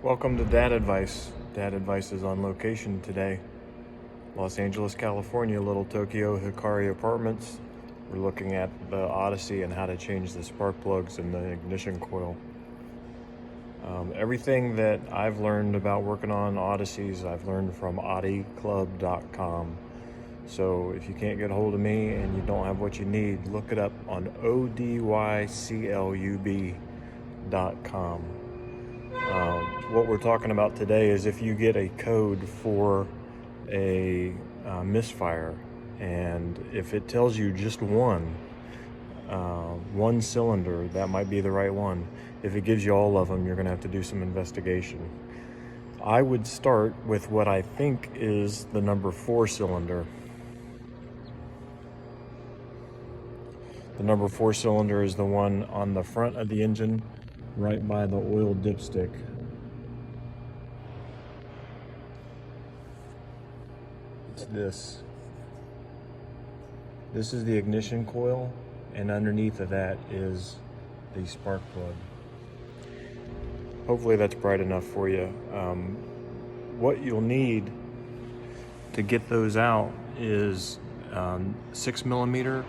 Welcome to Dad Advice. Dad Advice is on location today. Los Angeles, California, Little Tokyo Hikari Apartments. We're looking at the Odyssey and how to change the spark plugs in the ignition coil. Everything that I've learned about working on Odysseys, I've learned from oddyclub.com. So if you can't get a hold of me and you don't have what you need, look it up on oddyclub.com. What we're talking about today is if you get a code for a misfire, and if it tells you just one cylinder, that might be the right one. If it gives you all of them, you're going to have to do some investigation. I would start with what I think is the number 4 cylinder. The number 4 cylinder is the one on the front of the engine, right by the oil dipstick. It's this. This is the ignition coil, and underneath of that is the spark plug. Hopefully that's bright enough for you. What you'll need to get those out is 6mm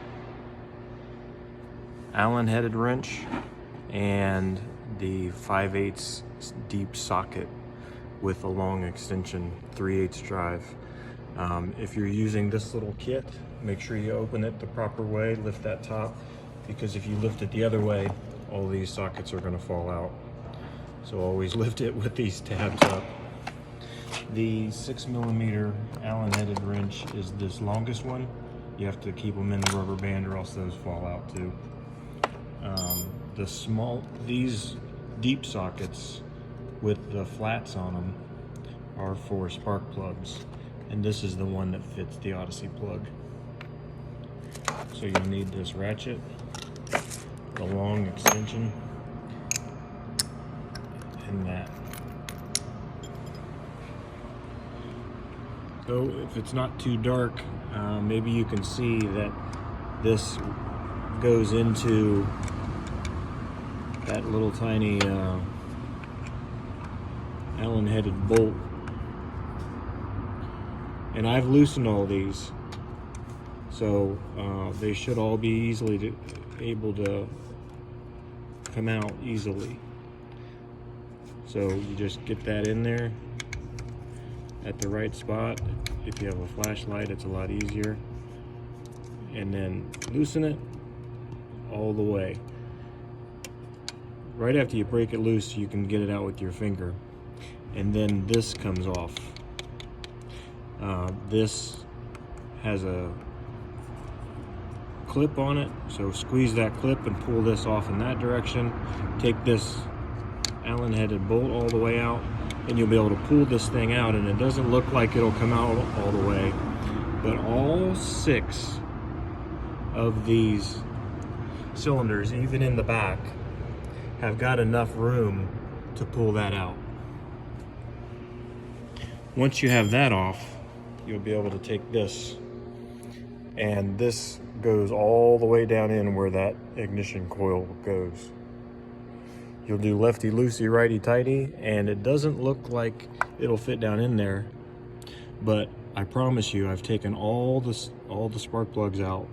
Allen headed wrench and the 5/8 deep socket with a long extension 3/8 drive. If you're using this little kit, make sure you open it the proper way, lift that top, because if you lift it the other way, all these sockets are going to fall out. So always lift it with these tabs up. The 6mm Allen headed wrench is this longest one. You have to keep them in the rubber band or else those fall out too. These deep sockets with the flats on them are for spark plugs, and this is the one that fits the Odyssey plug. So you'll need this ratchet, the long extension, and that. So if it's not too dark, maybe you can see that this goes into that little tiny Allen headed bolt. And I've loosened all these, so they should all be easily able to come out easily. So you just get that in there at the right spot. If you have a flashlight, it's a lot easier. And then loosen it all the way. Right after you break it loose, you can get it out with your finger. And then this comes off. This has a clip on it, so squeeze that clip and pull this off in that direction. Take this Allen headed bolt all the way out, and you'll be able to pull this thing out, and it doesn't look like it'll come out all the way, but all 6 of these cylinders, even in the back, have got enough room to pull that out. Once you have that off, you'll be able to take this, and this goes all the way down in where that ignition coil goes. You'll do lefty loosey, righty tighty, and it doesn't look like it'll fit down in there, but I promise you, I've taken all the spark plugs out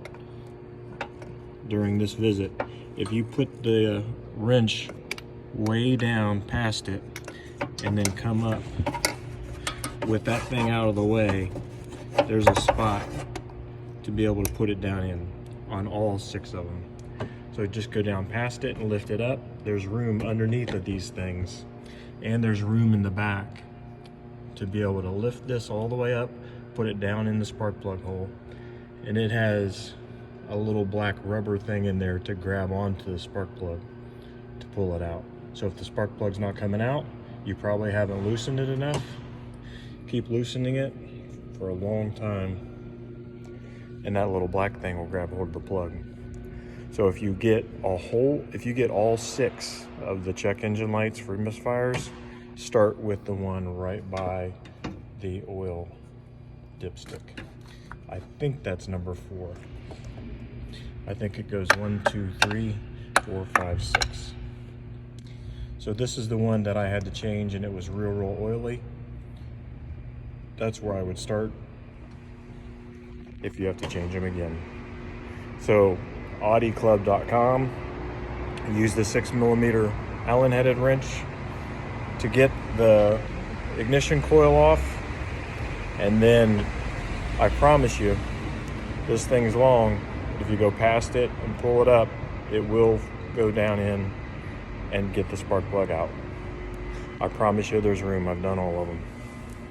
during this visit. If you put the wrench way down past it and then come up with that thing out of the way, there's a spot to be able to put it down in on all 6 of them. So just go down past it and lift it up. There's room underneath of these things, and there's room in the back to be able to lift this all the way up, put it down in the spark plug hole, and it has a little black rubber thing in there to grab onto the spark plug to pull it out. So if the spark plug's not coming out, you probably haven't loosened it enough. Keep loosening it for a long time, and that little black thing will grab hold of the plug. So if you get all 6 of the check engine lights for misfires, start with the one right by the oil dipstick. I think that's number 4. I think it goes 1, 2, 3, 4, 5, 6. So this is the one that I had to change, and it was real oily. That's where I would start if you have to change them again. So AudiClub.com, use the 6mm Allen headed wrench to get the ignition coil off, and then I promise you, this thing's long. If you go past it and pull it up, it will go down in and get the spark plug out. I promise you there's room. I've done all of them.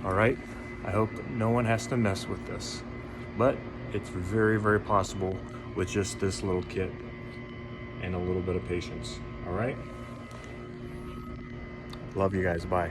All right, I hope no one has to mess with this, but it's very possible with just this little kit and a little bit of patience. All right, love you guys. Bye.